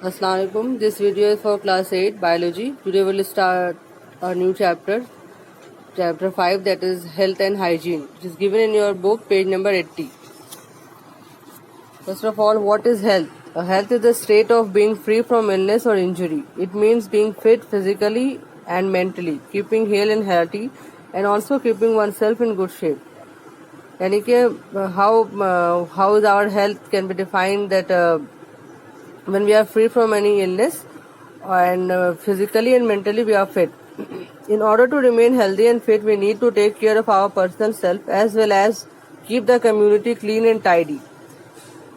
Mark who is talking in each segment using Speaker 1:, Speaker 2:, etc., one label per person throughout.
Speaker 1: Assalamu alaikum. This video is for class 8 biology. Today we'll start a new chapter, chapter 5, that is health and hygiene, which is given in your book, page number 80. First of all, what is health? Health is the state of being free from illness or injury. It means being fit physically and mentally, keeping hale and healthy, and also keeping oneself in good shape. यानी कि how is our health can be defined that when we are free from any illness and physically and mentally we are fit. In order to remain healthy and fit, we need to take care of our personal self as well as keep the community clean and tidy.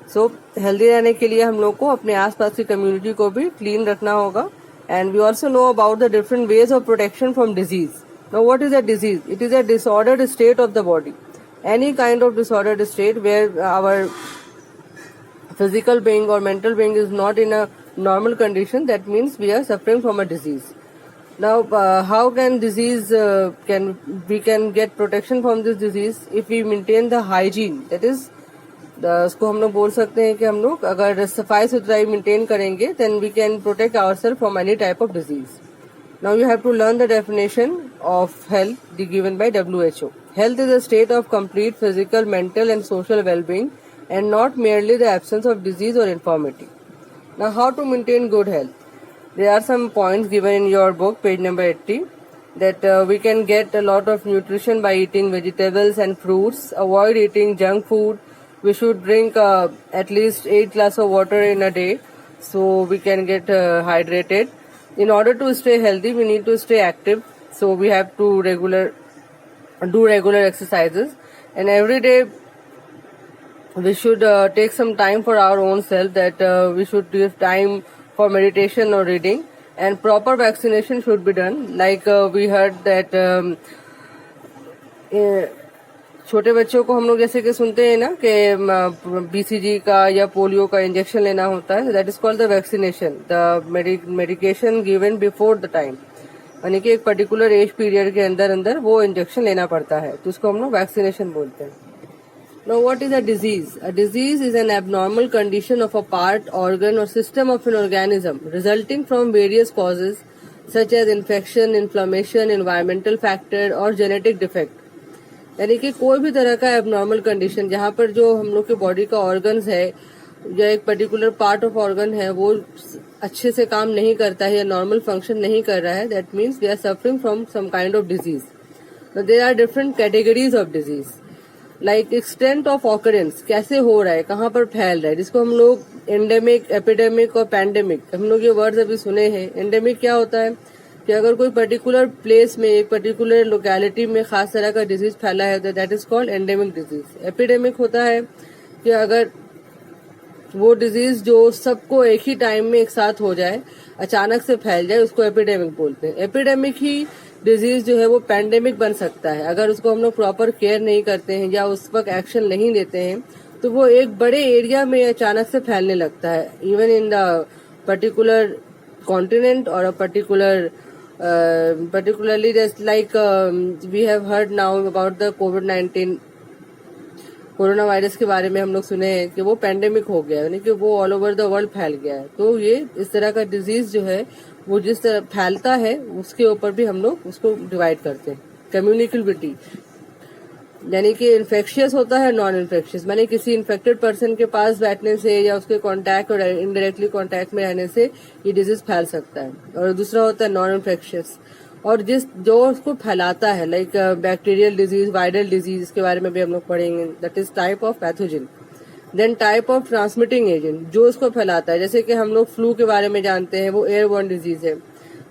Speaker 1: So healthy रहने के लिए हम लोग को अपने आसपास की community को भी clean रखना होगा. And we also know about the different ways of protection from disease. Now what is a disease? It is a disordered state of the body. Any kind of disordered state where our physical being or mental being is not in a normal condition, that means we are suffering from a disease. Now how can disease we can get protection from this disease if we maintain the hygiene, that is उसको हम लोग बोल सकते हैं कि हम लोग अगर सफाई सुथराई मेंटेन करेंगे then we can protect ourselves from any type of disease. Now you have to learn the definition of health given by WHO. Health is a state of complete physical, mental and social well-being and not merely the absence of disease or infirmity. Now how to maintain good health? There are some points given in your book, page number 80, that we can get a lot of nutrition by eating vegetables and fruits, avoid eating junk food. We should drink at least 8 glasses of water in a day so we can get hydrated. In order to stay healthy, we need to stay active. So we have to do regular exercises, and every day we should take some time for our own self, that we should give time for meditation or reading, and proper vaccination should be done. Like we heard that छोटे बच्चों को हम लोग जैसे कि सुनते हैं ना कि बीसीजी का या पोलियो का इंजेक्शन लेना होता है, that is called the vaccination, the medication given before the time, यानी कि एक पर्टिकुलर एज पीरियड के अंदर वो इंजेक्शन लेना पड़ता है, तो उसको हम लोग वैक्सीनेशन बोलते हैं. Now what is a disease? A disease is an abnormal condition of a part, organ or system of an organism resulting from various causes such as infection, inflammation, environmental factor or genetic defect. यानी कि कोई भी तरह का abnormal condition जहाँ पर जो हम लोग के बॉडी का ऑर्गन्स है या एक पर्टिकुलर पार्ट ऑफ ऑर्गन है वो अच्छे से काम नहीं करता है या नॉर्मल फंक्शन नहीं कर रहा है, that means we are suffering from some kind of disease. There are different categories of disease. Like extent of occurrence, कैसे हो रहा है, कहाँ पर फैल रहा है, जिसको हम लोग एंडेमिक, एपिडेमिक और पैंडेमिक, हम लोग ये वर्ड्स अभी सुने हैं. एंडेमिक क्या होता है कि अगर कोई पर्टिकुलर प्लेस में, एक पर्टिकुलर लोकेलिटी में खास तरह का डिजीज फैला है तो that is called endemic disease. Epidemic होता है कि अगर वो डिजीज जो सबको एक ही टाइम में एक साथ हो जाए, अचानक से फैल जाए, उसको एपिडेमिक बोलते हैं. एपिडेमिक ही डिजीज जो है वो पैंडेमिक बन सकता है अगर उसको हम लोग प्रॉपर केयर नहीं करते हैं या उस वक्त एक्शन नहीं लेते हैं, तो वो एक बड़े एरिया में अचानक से फैलने लगता है, even in the particular continent और particularly just like we have heard now about the COVID-19 corona virus के बारे में हम लोग सुने हैं कि वो पैंडेमिक हो गया, यानी कि वो ऑल ओवर द वर्ल्ड फैल गया है. तो ये इस तरह का डिजीज जो है वो जिस तरह फैलता है उसके ऊपर भी हम लोग उसको डिवाइड करते हैं. कम्युनिकेबिलिटी यानी कि इन्फेक्शियस होता है, नॉन इन्फेक्शियस, माने किसी इन्फेक्टेड पर्सन के पास बैठने से या उसके कांटेक्ट और इनडायरेक्टली कांटेक्ट में रहने से ये डिजीज फैल सकता है. और दूसरा होता है नॉन इन्फेक्शियस, और जो उसको फैलाता है, like bacterial disease, viral disease, इसके बारे में भी हम लोग पढ़ेंगे, that is type of pathogen. Then type of transmitting agent, जो उसको फैलाता है, जैसे कि हम लोग फ्लू के बारे में जानते हैं वो एयरबॉर्न डिजीज है,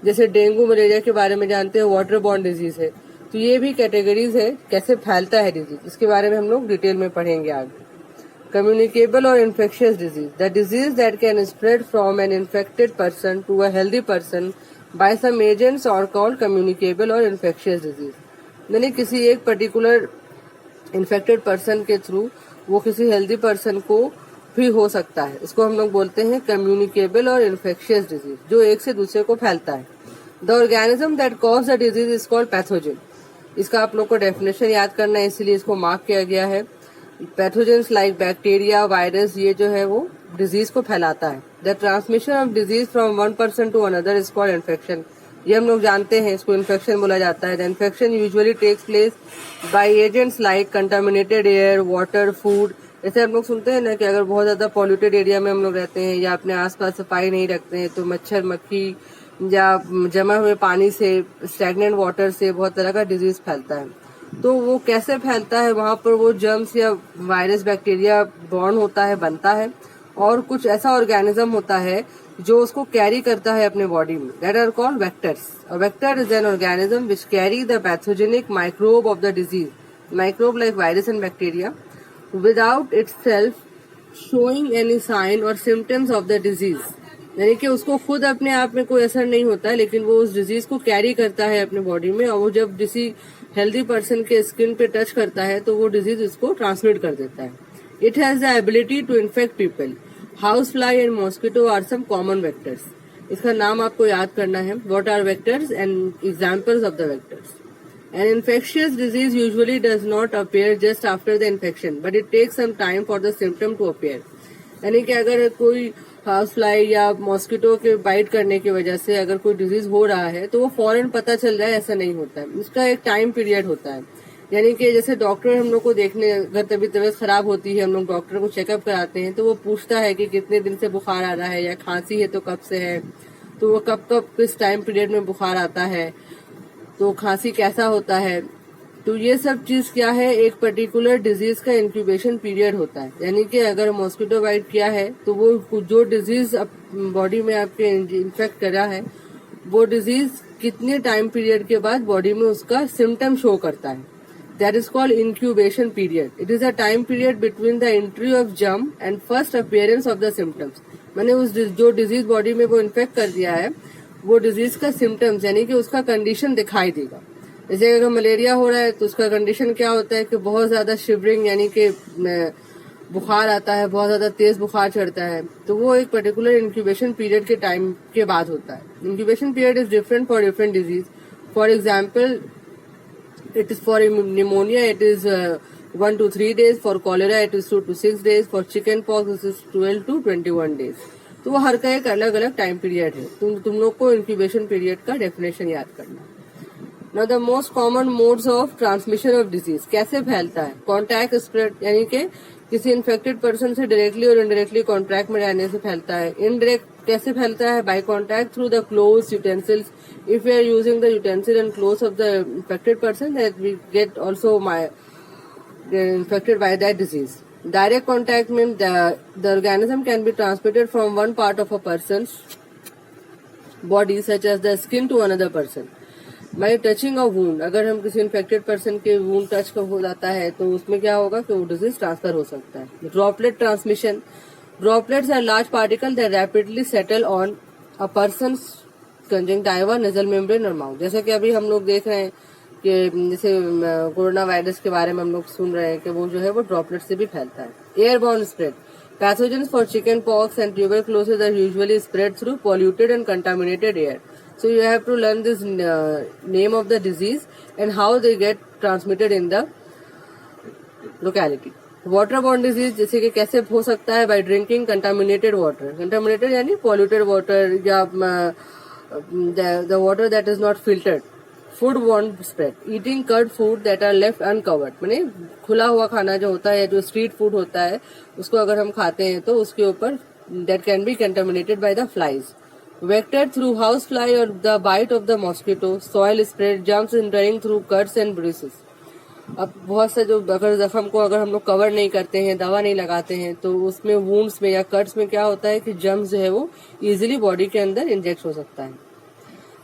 Speaker 1: जैसे डेंगू मलेरिया के बारे में जानते हैं वाटरबॉर्न डिजीज है. तो ये भी कैटेगरीज है कैसे फैलता है डिजीज, इसके बारे में हम लोग डिटेल में पढ़ेंगे आगे. कम्युनिकेबल और infectious disease, the disease that can spread from an infected person to a healthy person by some agents are called communicable और इन्फेक्शियस डिजीज. यानी किसी एक पर्टिकुलर इन्फेक्टेड पर्सन के थ्रू वो किसी हेल्दी पर्सन को भी हो सकता है, इसको हम लोग बोलते हैं कम्युनिकेबल और इन्फेक्शियस डिजीज, जो एक से दूसरे को फैलता है. The organism that cause the disease is called pathogen. इसका आप लोग को डेफिनेशन याद करना है, इसीलिए इसको मार्क किया गया है. पैथोजेंस लाइक बैक्टीरिया, वायरस, ये जो है वो डिजीज को फैलाता है। The transmission of disease from one person to another is called infection. ये हम लोग जानते हैं, इसको इन्फेक्शन बोला जाता है। The infection usually takes place by agents like contaminated air, water, food. जैसे हम लोग सुनते हैं ना कि अगर बहुत ज्यादा पॉल्यूटेड एरिया में हम लोग रहते हैं या अपने आसपास सफाई नहीं रखते हैं तो मच्छर, मक्खी या जमा हुए पानी से, स्टैग्नेंट वाटर से बहुत तरह का डिजीज फैलता है। तो वो कैसे फैलता है, वहां पर वो जर्म्स या वायरस, बैक्टीरिया बॉर्न होता है, बनता है, और कुछ ऐसा ऑर्गेनिज्म होता है जो उसको कैरी करता है अपने बॉडी में। That are called vectors. A vector is an organism which carry the pathogenic microbe of the disease, microbe like virus and bacteria, without itself showing any sign or symptoms of the disease. यानी कि उसको खुद अपने आप में कोई असर नहीं होता है, लेकिन वो उस डिजीज को कैरी करता है अपने बॉडी में, और वो जब किसी हेल्दी पर्सन के स्किन पे टच करता है तो वो डिजीज उसको ट्रांसमिट कर देता है। It has the ability to infect people. House fly and mosquito are some common vectors. इसका नाम आपको याद करना है। What are vectors and examples of the vectors. An infectious disease usually does not appear just after the infection, but it takes some time for the symptom to appear. यानी कि अगर कोई हाउस फ्लाई या mosquito के bite करने की वजह से अगर कोई डिजीज हो रहा है तो वो फौरन पता चल रहा है, ऐसा नहीं होता है। इसका एक टाइम पीरियड होता है। यानी कि जैसे डॉक्टर हम लोग को देखने, अगर तबीयत खराब होती है, हम लोग डॉक्टर को चेकअप कराते हैं तो वो पूछता है कि कितने दिन से बुखार आ रहा है, या खांसी है तो कब से है, तो वो कब कब किस टाइम पीरियड में बुखार आता है, तो खांसी कैसा होता है। तो ये सब चीज क्या है, एक पर्टिकुलर डिजीज का इंक्यूबेशन पीरियड होता है। यानी कि अगर मॉस्किटो बाइट किया है तो वो जो डिजीज बॉडी में आपके इन्फेक्ट करा है, वो डिजीज कितने टाइम पीरियड के बाद बॉडी में उसका सिम्टम शो करता है। That is called incubation period. It is a time period between the entry of germ and first appearance of the symptoms. मैंने उस जो डिजीज बॉडी में वो इन्फेक्ट कर दिया है, वो डिजीज का सिम्टम्स यानी कि उसका कंडीशन दिखाई देगा। जैसे अगर मलेरिया हो रहा है तो उसका कंडीशन क्या होता है कि बहुत ज्यादा शिवरिंग यानी कि बुखार आता है, बहुत ज्यादा तेज बुखार चढ़ता है, तो वो एक पर्टिकुलर इंक्यूबेशन पीरियड के टाइम के बाद होता है। Incubation period is different for different disease. For example, it is for pneumonia it is 1 to 3 days, for cholera it is 2 to 6 days, for chicken pox it is 12 to 21 days। तो वो हर का एक अलग अलग टाइम पीरियड है। तुम लोग को इंक्यूबेशन पीरियड का डेफिनेशन याद करना। Now the most common modes of transmission of disease. कैसे फैलता है? कॉन्टैक्ट स्प्रेड, यानी कि किसी इन्फेक्टेड पर्सन से डायरेक्टली और इनडायरेक्टली कॉन्टैक्ट में रहने से फैलता है। इनडायरेक्ट कैसे फैलता है? By contact through the clothes, utensils. If we are using the utensil and clothes of the infected person, that we get also infected by that disease. Direct contact means the organism can be transmitted from one part of a person's body, such as the skin, to another person. By touching a wound, अगर हम किसी infected person के wound touch हो जाता है तो उसमें क्या होगा कि वो disease transfer हो सकता है। Droplet transmission. Droplets are large particles that rapidly settle on a person's conjunctiva, nasal membrane और माउथ। जैसे कि अभी हम लोग देख रहे हैं कि जैसे कोरोना वायरस के बारे में हम लोग सुन रहे हैं कि वो जो है वो ड्रॉपलेट से भी फैलता है। Airborne spread. Pathogens for chicken pox and tuberculosis are usually spread through polluted and contaminated air. So you have to learn this name of the disease and how they get transmitted in the locality. Water borne disease जैसे कि कैसे हो सकता है? By drinking contaminated water. Contaminated यानी polluted water या the water that is not filtered. Foodborne spread. Eating cut food that are left uncovered. माने खुला हुआ खाना जो होता है, जो स्ट्रीट फूड होता है, उसको अगर हम खाते हैं तो उसके ऊपर that can be contaminated by the flies. Vector through house fly or the bite of the mosquito. Soil spread. Germs entering through cuts and bruises. अब बहुत से जो अगर जख्म को अगर हम लोग कवर नहीं करते हैं, दवा नहीं लगाते हैं, तो उसमें वुंड्स में या कट्स में क्या होता है कि जर्म्स जो है वो इजीली बॉडी के अंदर इंजेक्ट हो सकता है।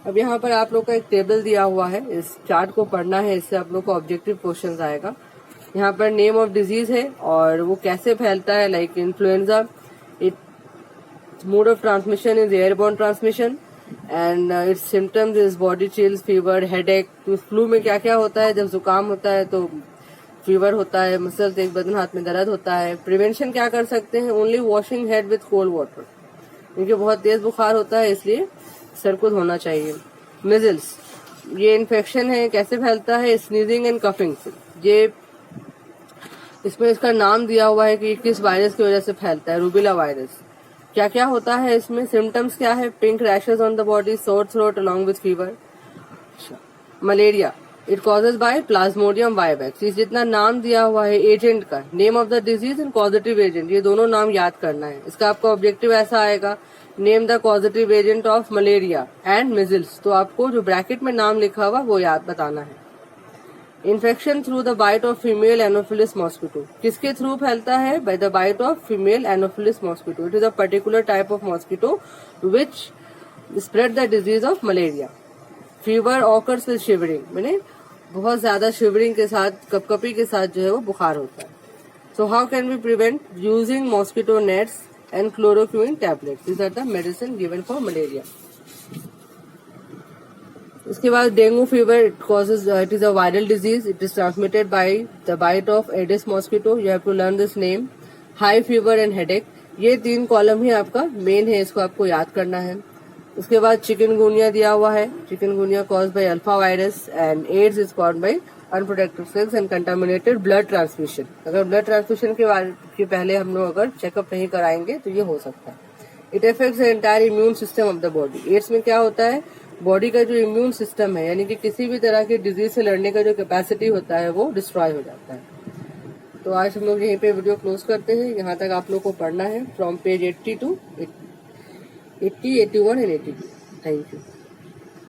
Speaker 1: अब यहाँ पर आप लोग का एक टेबल दिया हुआ है, इस चार्ट को पढ़ना है, इससे आप लोग को ऑब्जेक्टिव क्वेश्चंस आएगा। यहाँ पर नेम ऑफ डिजीज है और वो कैसे फैलता है, like influenza. It mode of transmission is airborne transmission and it's symptoms is body chills, fever, headache. तो फ्लू में क्या क्या होता है? जब जुकाम होता है तो फीवर होता है, मसल्स, एक बदन, हाथ में दर्द होता है। प्रिवेंशन क्या कर सकते हैं? Only washing head with cold water, क्योंकि बहुत तेज बुखार होता है इसलिए सर को धोना चाहिए। मिजल्स, ये इन्फेक्शन है, कैसे फैलता है? स्नीजिंग एंड कफिंग से। ये इसमें इसका नाम दिया हुआ है कि किस वायरस की वजह से फैलता है, रूबेला वायरस। क्या क्या होता है इसमें? सिम्टम्स क्या है? Pink rashes on the body, sore throat along with fever. Malaria, it causes bye Plasmodium vivax. ये जितना नाम दिया हुआ है एजेंट का, name of the disease and causative agent, ये दोनों नाम याद करना है। इसका आपका ऑब्जेक्टिव ऐसा आएगा, name the causative agent of malaria and measles, तो आपको जो ब्रैकेट में नाम लिखा हुआ वो याद बताना है। Infection through the bite of female anopheles mosquito, किसके थ्रू फैलता है? By the bite of female anopheles mosquito. It is a particular type of mosquito which spread the disease of malaria. Fever occurs with shivering, मैंने बहुत ज्यादा shivering के साथ, कपकपी के साथ जो है वो बुखार होता है। So how can we prevent? Using mosquito nets and chloroquine tablets, this are the medicine given for malaria. इसके बाद dengue fever, it is a viral disease, it is transmitted by the bite of aedes mosquito. You have to learn this name. High fever and headache, ये 3 column ही आपका main है, इसको आपको याद करना है। उसके बाद चिकनगुनिया दिया हुआ है, chikungunya cause by alpha virus and AIDS is cause by unprotected cells and contaminated blood transmission. अगर ब्लड ट्रांसमिशन के पहले हम लोग अगर चेकअप नहीं कराएंगे तो ये हो सकता है। It affects the entire immune system of the body. AIDS में क्या होता है? बॉडी का जो इम्यून सिस्टम है, यानी कि किसी भी तरह की डिजीज से लड़ने का जो कैपेसिटी होता है वो डिस्ट्रॉय हो जाता है। तो आज हम लोग यहीं पे वीडियो क्लोज करते हैं। यहाँ तक आप लोग को पढ़ना है from page 80 to 80, 81 and 82। Thank you.